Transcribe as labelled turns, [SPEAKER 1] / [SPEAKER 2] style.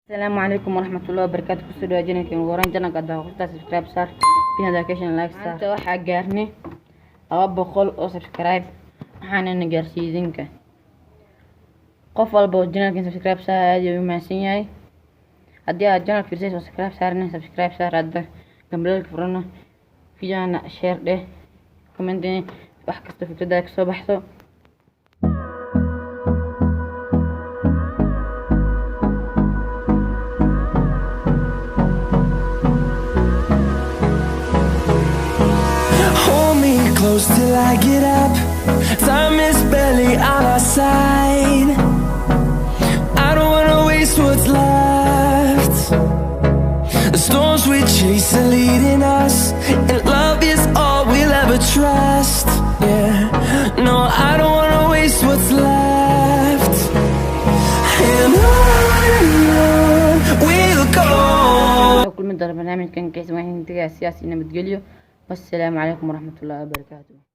[SPEAKER 1] السلام عليكم ورحمة الله وبركاته. kusoo dhawaad channelkeen waraan channelka hadda ku subscribe saar pin notification like saar. Inta waxa gaarnay 200 oo subscribe waxaana gaarsiisinka qof walba oo channelkeen subscribe saar aad ayuu mahadsan yahay. haddii aad channelka fiirsay subscribe saarna subscribe saar hadda gambalka furana fiidana share dheh comment wax kasta fikradaada ka soo baxdo.
[SPEAKER 2] Close till I get up. Time is barely on our side. I don't wanna waste what's left. The storms we chase are leading us, and love is all we'll ever trust. Yeah, no, I don't wanna waste what's left. And on we'll go.
[SPEAKER 1] كل من برنامج كان كيس وين تجاه سياسي نبتقليه. والسلام عليكم ورحمة الله وبركاته.